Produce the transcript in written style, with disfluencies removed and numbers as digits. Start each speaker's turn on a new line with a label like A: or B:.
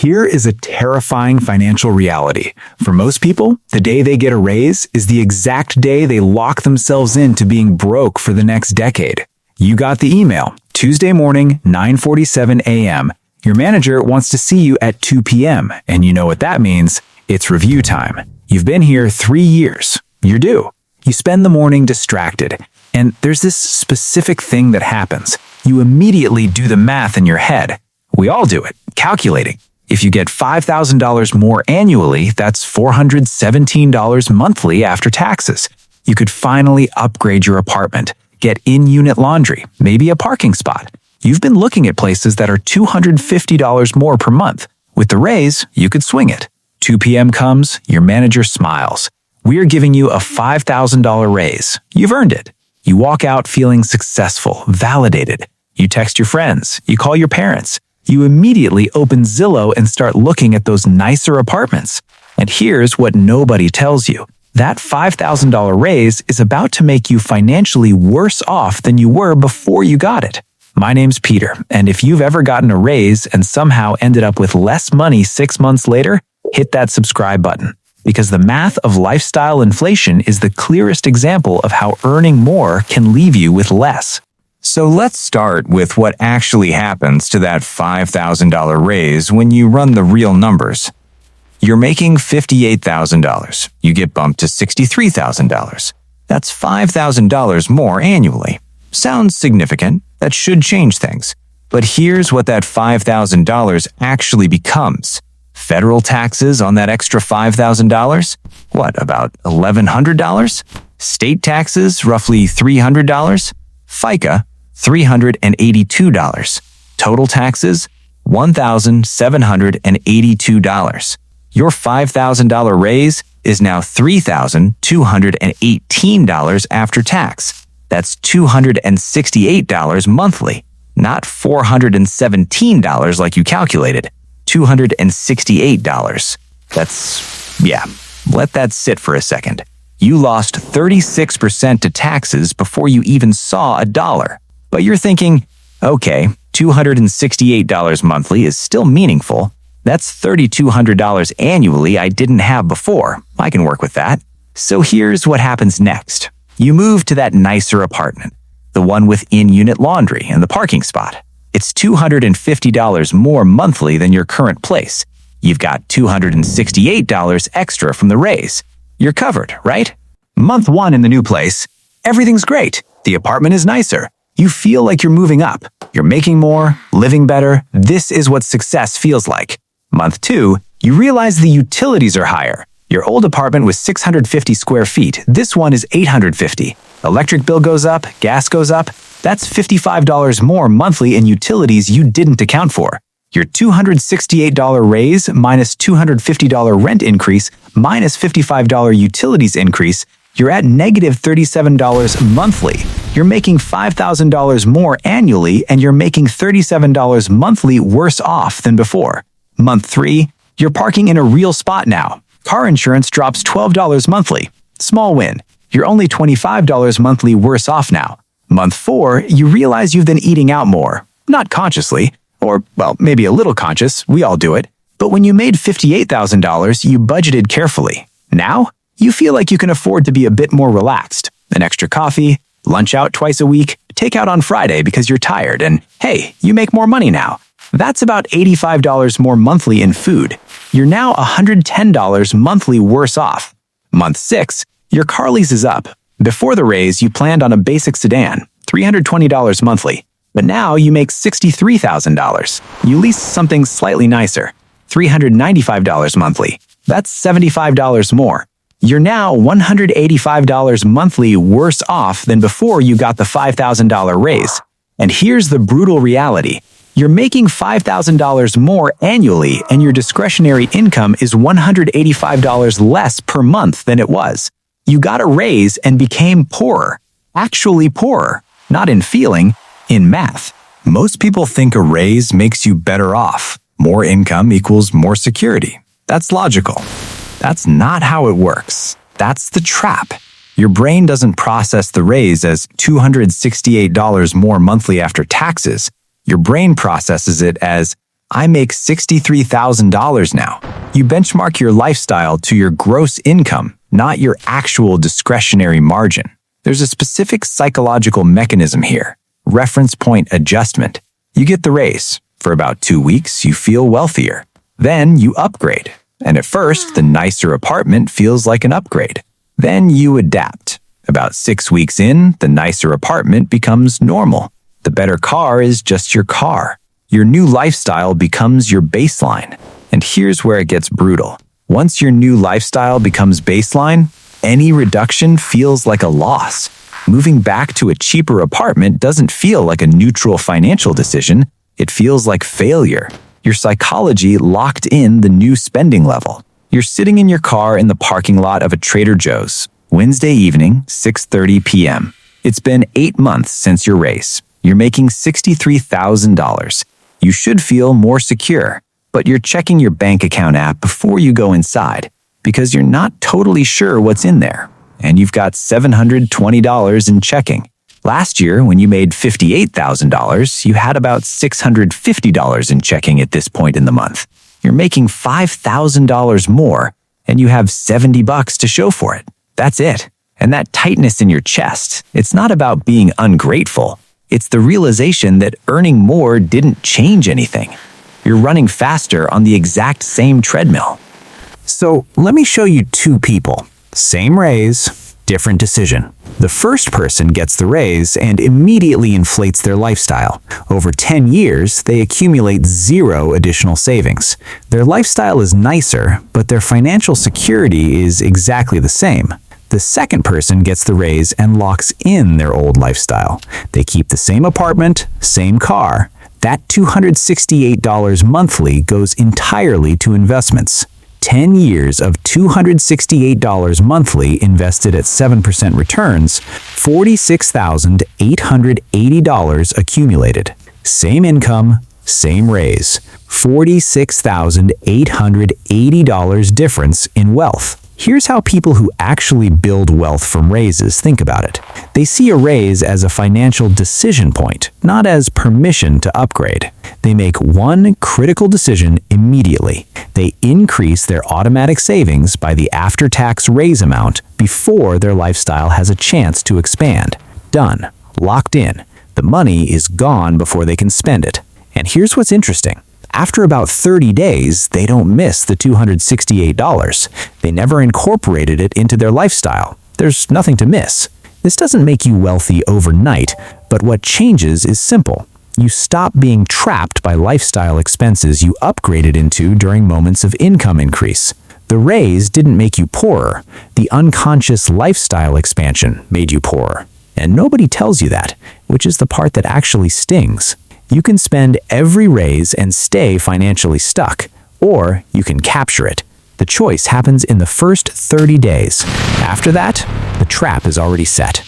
A: Here is a terrifying financial reality. For most people, the day they get a raise is the exact day they lock themselves into being broke for the next decade. You got the email, Tuesday morning, 9:47 a.m. Your manager wants to see you at 2 p.m., and you know what that means. It's review time. You've been here 3 years. You're due. You spend the morning distracted, and there's this specific thing that happens. You immediately do the math in your head. We all do it, calculating. If you get $5,000 more annually, that's $417 monthly after taxes. You could finally upgrade your apartment, get in-unit laundry, maybe a parking spot. You've been looking at places that are $250 more per month. With the raise, you could swing it. 2 p.m. comes, your manager smiles. We're giving you a $5,000 raise. You've earned it. You walk out feeling successful, validated. You text your friends. You call your parents. You immediately open Zillow and start looking at those nicer apartments. And here's what nobody tells you. That $5,000 raise is about to make you financially worse off than you were before you got it. My name's Peter, and if you've ever gotten a raise and somehow ended up with less money 6 months later, hit that subscribe button. Because the math of lifestyle inflation is the clearest example of how earning more can leave you with less.
B: So let's start with what actually happens to that $5,000 raise when you run the real numbers. You're making $58,000. You get bumped to $63,000. That's $5,000 more annually. Sounds significant. That should change things. But here's what that $5,000 actually becomes. Federal taxes on that extra $5,000? What, about $1,100? State taxes, roughly $300? FICA, $382. Total taxes, $1,782. Your $5,000 raise is now $3,218 after tax. That's $268 monthly, not $417 like you calculated. $268. Let that sit for a second. You lost 36% to taxes before you even saw a dollar. But you're thinking, okay, $268 monthly is still meaningful. That's $3,200 annually I didn't have before. I can work with that. So here's what happens next. You move to that nicer apartment, the one with in-unit laundry and the parking spot. It's $250 more monthly than your current place. You've got $268 extra from the raise. You're covered, right? Month 1 in the new place, everything's great. The apartment is nicer. You feel like you're moving up. You're making more, living better. This is what success feels like. Month 2, you realize the utilities are higher. Your old apartment was 650 square feet. This one is 850. Electric bill goes up, gas goes up. That's $55 more monthly in utilities you didn't account for. Your $268 raise minus $250 rent increase minus $55 utilities increase, you're at negative $37 monthly. You're making $5,000 more annually, and you're making $37 monthly worse off than before. Month 3, you're parking in a real spot now. Car insurance drops $12 monthly. Small win. You're only $25 monthly worse off now. Month 4, you realize you've been eating out more. Not consciously, or, well, maybe a little conscious, we all do it. But when you made $58,000, you budgeted carefully. Now, you feel like you can afford to be a bit more relaxed. An extra coffee, lunch out twice a week, take out on Friday because you're tired, and hey, you make more money now. That's about $85 more monthly in food. You're now $110 monthly worse off. Month 6, your car lease is up. Before the raise, you planned on a basic sedan, $320 monthly. But now you make $63,000. You lease something slightly nicer, $395 monthly. That's $75 more. You're now $185 monthly worse off than before you got the $5,000 raise. And here's the brutal reality. You're making $5,000 more annually, and your discretionary income is $185 less per month than it was. You got a raise and became poorer. Actually poorer. Not in feeling, in math. Most people think a raise makes you better off. More income equals more security. That's logical. That's not how it works. That's the trap. Your brain doesn't process the raise as $268 more monthly after taxes. Your brain processes it as, I make $63,000 now. You benchmark your lifestyle to your gross income, not your actual discretionary margin. There's a specific psychological mechanism here. Reference point adjustment. You get the raise. For about 2 weeks, you feel wealthier. Then you upgrade. And at first, the nicer apartment feels like an upgrade. Then you adapt. About 6 weeks in, the nicer apartment becomes normal. The better car is just your car. Your new lifestyle becomes your baseline. And here's where it gets brutal. Once your new lifestyle becomes baseline, any reduction feels like a loss. Moving back to a cheaper apartment doesn't feel like a neutral financial decision. It feels like failure. Your psychology locked in the new spending level. You're sitting in your car in the parking lot of a Trader Joe's. Wednesday evening, 6:30 p.m. It's been 8 months since your raise. You're making $63,000. You should feel more secure, but you're checking your bank account app before you go inside because you're not totally sure what's in there. And you've got $720 in checking. Last year, when you made $58,000, you had about $650 in checking at this point in the month. You're making $5,000 more, and you have $70 to show for it. That's it. And that tightness in your chest, it's not about being ungrateful. It's the realization that earning more didn't change anything. You're running faster on the exact same treadmill.
A: So let me show you two people. Same raise, different decision. The first person gets the raise and immediately inflates their lifestyle. Over 10 years, they accumulate zero additional savings. Their lifestyle is nicer, but their financial security is exactly the same. The second person gets the raise and locks in their old lifestyle. They keep the same apartment, same car. That $268 monthly goes entirely to investments. 10 years of $268 monthly invested at 7% returns, $46,880 accumulated. Same income, same raise. $46,880 difference in wealth. Here's how people who actually build wealth from raises think about it. They see a raise as a financial decision point, not as permission to upgrade. They make one critical decision immediately. They increase their automatic savings by the after-tax raise amount before their lifestyle has a chance to expand. Done. Locked in. The money is gone before they can spend it. And here's what's interesting. After about 30 days, they don't miss the $268. They never incorporated it into their lifestyle. There's nothing to miss. This doesn't make you wealthy overnight, but what changes is simple. You stop being trapped by lifestyle expenses you upgraded into during moments of income increase. The raise didn't make you poorer. The unconscious lifestyle expansion made you poorer. And nobody tells you that, which is the part that actually stings. You can spend every raise and stay financially stuck, or you can capture it. The choice happens in the first 30 days. After that, the trap is already set.